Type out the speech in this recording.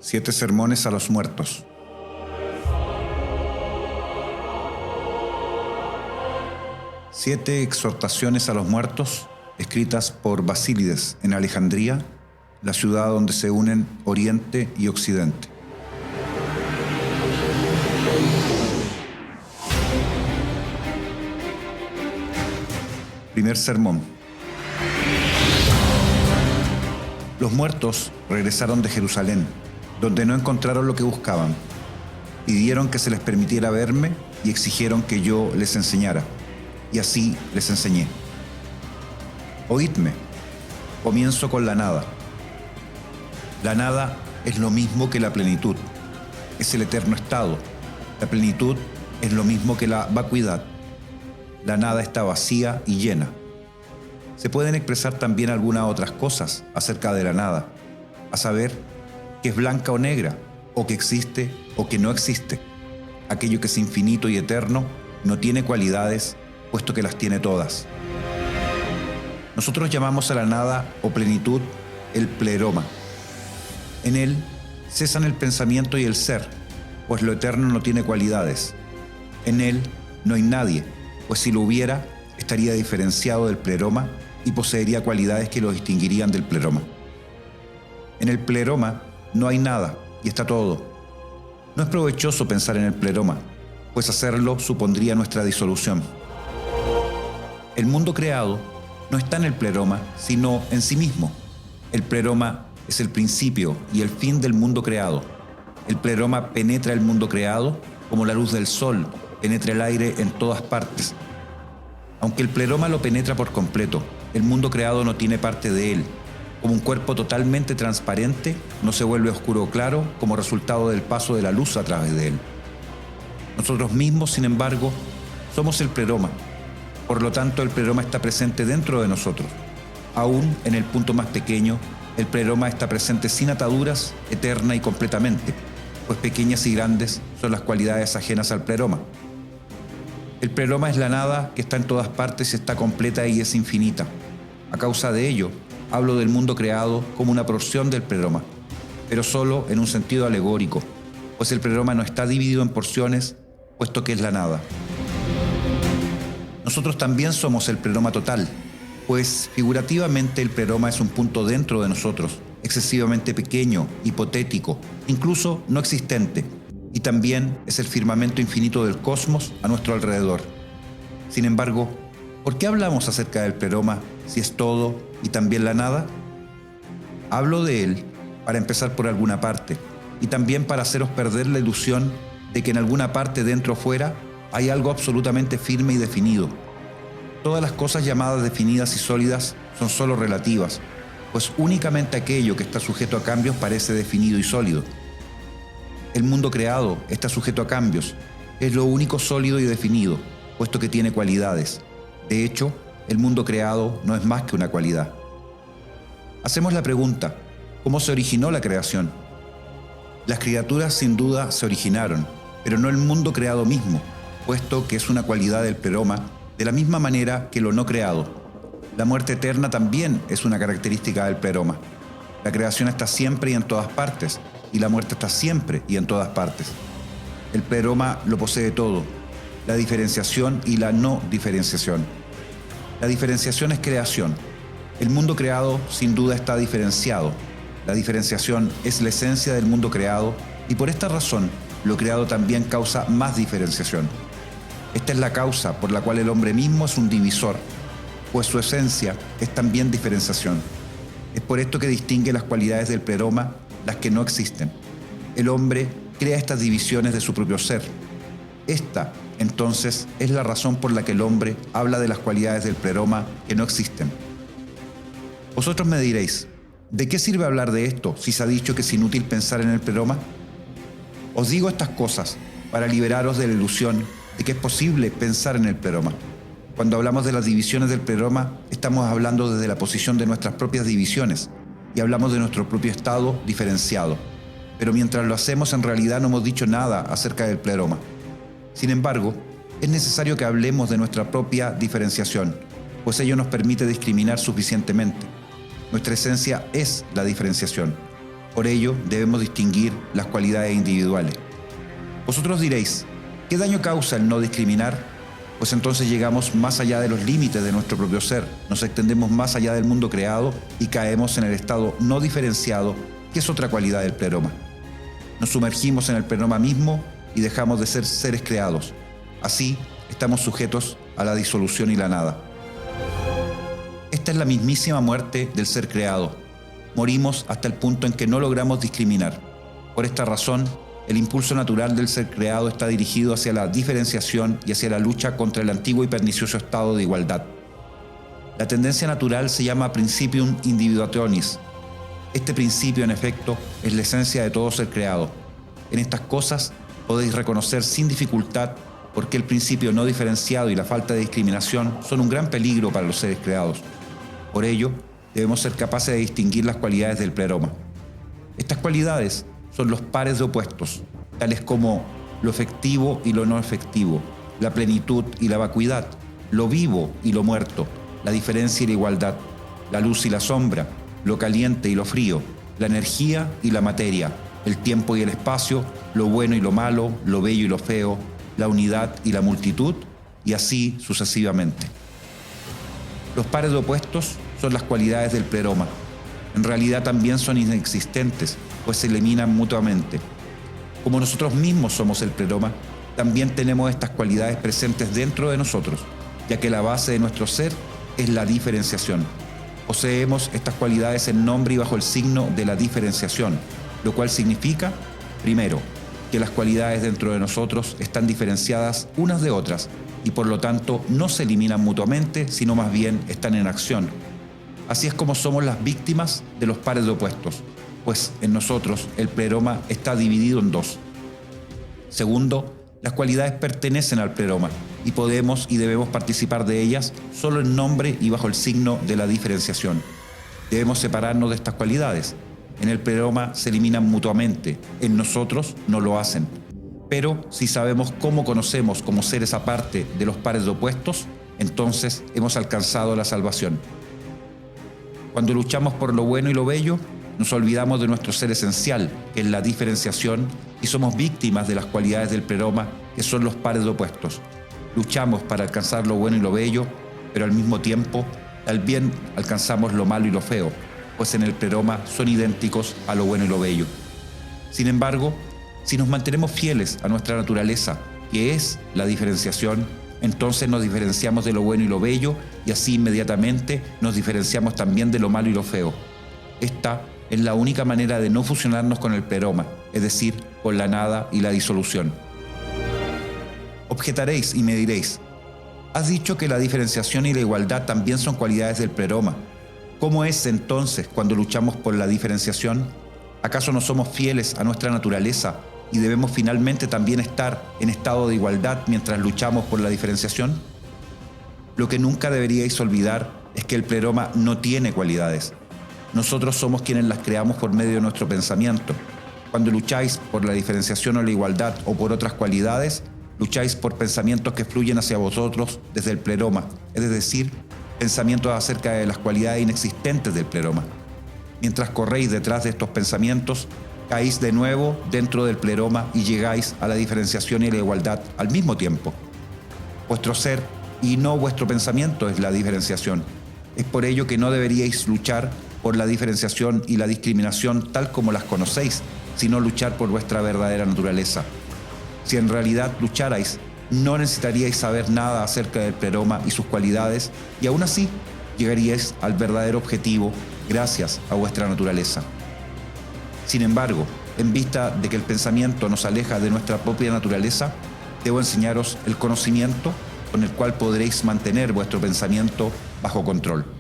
7 sermones a los muertos. Siete exhortaciones a los muertos, escritas por Basílides en Alejandría, la ciudad donde se unen Oriente y Occidente. Primer sermón. Los muertos regresaron de Jerusalén, donde no encontraron lo que buscaban. Pidieron que se les permitiera verme y exigieron que yo les enseñara. Y así les enseñé. Oídme. Comienzo con la nada. La nada es lo mismo que la plenitud. Es el eterno estado. La plenitud es lo mismo que la vacuidad. La nada está vacía y llena. Se pueden expresar también algunas otras cosas acerca de la nada, a saber, que es blanca o negra, o que existe o que no existe. Aquello que es infinito y eterno no tiene cualidades, puesto que las tiene todas. Nosotros llamamos a la nada o plenitud el pleroma. En él cesan el pensamiento y el ser, pues lo eterno no tiene cualidades. En él no hay nadie, pues si lo hubiera, estaría diferenciado del pleroma y poseería cualidades que lo distinguirían del pleroma. En el pleroma no hay nada y está todo. No es provechoso pensar en el pleroma, pues hacerlo supondría nuestra disolución. El mundo creado no está en el pleroma, sino en sí mismo. El pleroma es el principio y el fin del mundo creado. El pleroma penetra el mundo creado como la luz del sol penetra el aire en todas partes. Aunque el pleroma lo penetra por completo, el mundo creado no tiene parte de él. Como un cuerpo totalmente transparente, no se vuelve oscuro o claro como resultado del paso de la luz a través de él. Nosotros mismos, sin embargo, somos el pleroma. Por lo tanto, el pleroma está presente dentro de nosotros. Aún en el punto más pequeño, el pleroma está presente sin ataduras, eterna y completamente, pues pequeñas y grandes son las cualidades ajenas al pleroma. El pleroma es la nada que está en todas partes y está completa y es infinita. A causa de ello, hablo del mundo creado como una porción del pleroma, pero solo en un sentido alegórico, pues el pleroma no está dividido en porciones, puesto que es la nada. Nosotros también somos el pleroma total, pues figurativamente el pleroma es un punto dentro de nosotros, excesivamente pequeño, hipotético, incluso no existente, y también es el firmamento infinito del cosmos a nuestro alrededor. Sin embargo, ¿por qué hablamos acerca del pleroma si es todo y también la nada? Hablo de él para empezar por alguna parte y también para haceros perder la ilusión de que en alguna parte dentro o fuera hay algo absolutamente firme y definido. Todas las cosas llamadas definidas y sólidas son solo relativas, pues únicamente aquello que está sujeto a cambios parece definido y sólido. El mundo creado está sujeto a cambios, es lo único sólido y definido, puesto que tiene cualidades. De hecho, el mundo creado no es más que una cualidad. Hacemos la pregunta, ¿cómo se originó la creación? Las criaturas sin duda se originaron, pero no el mundo creado mismo, puesto que es una cualidad del pleroma, de la misma manera que lo no creado. La muerte eterna también es una característica del pleroma. La creación está siempre y en todas partes, y la muerte está siempre y en todas partes. El pleroma lo posee todo, la diferenciación y la no diferenciación. La diferenciación es creación. El mundo creado sin duda está diferenciado. La diferenciación es la esencia del mundo creado y por esta razón lo creado también causa más diferenciación. Esta es la causa por la cual el hombre mismo es un divisor, pues su esencia es también diferenciación. Es por esto que distingue las cualidades del pleroma, las que no existen. El hombre crea estas divisiones de su propio ser. Esta, entonces, es la razón por la que el hombre habla de las cualidades del pleroma que no existen. Vosotros me diréis, ¿de qué sirve hablar de esto si se ha dicho que es inútil pensar en el pleroma? Os digo estas cosas para liberaros de la ilusión de que es posible pensar en el pleroma. Cuando hablamos de las divisiones del pleroma, estamos hablando desde la posición de nuestras propias divisiones y hablamos de nuestro propio estado diferenciado. Pero mientras lo hacemos, en realidad no hemos dicho nada acerca del pleroma. Sin embargo, es necesario que hablemos de nuestra propia diferenciación, pues ello nos permite discriminar suficientemente. Nuestra esencia es la diferenciación. Por ello, debemos distinguir las cualidades individuales. Vosotros diréis, ¿qué daño causa el no discriminar? Pues entonces llegamos más allá de los límites de nuestro propio ser, nos extendemos más allá del mundo creado y caemos en el estado no diferenciado, que es otra cualidad del pleroma. Nos sumergimos en el pleroma mismo y dejamos de ser seres creados. Así, estamos sujetos a la disolución y la nada. Esta es la mismísima muerte del ser creado. Morimos hasta el punto en que no logramos discriminar. Por esta razón, el impulso natural del ser creado está dirigido hacia la diferenciación y hacia la lucha contra el antiguo y pernicioso estado de igualdad. La tendencia natural se llama Principium Individuationis. Este principio, en efecto, es la esencia de todo ser creado. En estas cosas podéis reconocer sin dificultad por qué el principio no diferenciado y la falta de discriminación son un gran peligro para los seres creados. Por ello, debemos ser capaces de distinguir las cualidades del pleroma. Estas cualidades son los pares de opuestos, tales como lo efectivo y lo no efectivo, la plenitud y la vacuidad, lo vivo y lo muerto, la diferencia y la igualdad, la luz y la sombra, lo caliente y lo frío, la energía y la materia, el tiempo y el espacio, lo bueno y lo malo, lo bello y lo feo, la unidad y la multitud, y así sucesivamente. Los pares de opuestos son las cualidades del pleroma. En realidad también son inexistentes, pues se eliminan mutuamente. Como nosotros mismos somos el pleroma, también tenemos estas cualidades presentes dentro de nosotros, ya que la base de nuestro ser es la diferenciación. Poseemos estas cualidades en nombre y bajo el signo de la diferenciación, lo cual significa, primero, que las cualidades dentro de nosotros están diferenciadas unas de otras y por lo tanto no se eliminan mutuamente, sino más bien están en acción. Así es como somos las víctimas de los pares de opuestos, pues en nosotros el pleroma está dividido en dos. Segundo, las cualidades pertenecen al pleroma y podemos y debemos participar de ellas solo en nombre y bajo el signo de la diferenciación. Debemos separarnos de estas cualidades. En el pleroma se eliminan mutuamente, en nosotros no lo hacen. Pero si sabemos cómo conocemos como seres aparte de los pares de opuestos, entonces hemos alcanzado la salvación. Cuando luchamos por lo bueno y lo bello, nos olvidamos de nuestro ser esencial, que es la diferenciación, y somos víctimas de las cualidades del pleroma, que son los pares de opuestos. Luchamos para alcanzar lo bueno y lo bello, pero al mismo tiempo también alcanzamos lo malo y lo feo, pues en el pleroma son idénticos a lo bueno y lo bello. Sin embargo, si nos mantenemos fieles a nuestra naturaleza, que es la diferenciación, entonces nos diferenciamos de lo bueno y lo bello y así inmediatamente nos diferenciamos también de lo malo y lo feo. Esta es la única manera de no fusionarnos con el pleroma, es decir, con la nada y la disolución. Objetaréis y me diréis, has dicho que la diferenciación y la igualdad también son cualidades del pleroma. ¿Cómo es entonces cuando luchamos por la diferenciación? ¿Acaso no somos fieles a nuestra naturaleza y debemos finalmente también estar en estado de igualdad mientras luchamos por la diferenciación? Lo que nunca deberíais olvidar es que el pleroma no tiene cualidades. Nosotros somos quienes las creamos por medio de nuestro pensamiento. Cuando lucháis por la diferenciación o la igualdad o por otras cualidades, lucháis por pensamientos que fluyen hacia vosotros desde el pleroma, es decir, pensamientos acerca de las cualidades inexistentes del pleroma. Mientras corréis detrás de estos pensamientos, caéis de nuevo dentro del pleroma y llegáis a la diferenciación y la igualdad al mismo tiempo. Vuestro ser y no vuestro pensamiento es la diferenciación. Es por ello que no deberíais luchar por la diferenciación y la discriminación tal como las conocéis, sino luchar por vuestra verdadera naturaleza. Si en realidad lucharais, no necesitaríais saber nada acerca del pleroma y sus cualidades, y aún así llegaríais al verdadero objetivo gracias a vuestra naturaleza. Sin embargo, en vista de que el pensamiento nos aleja de nuestra propia naturaleza, debo enseñaros el conocimiento con el cual podréis mantener vuestro pensamiento bajo control.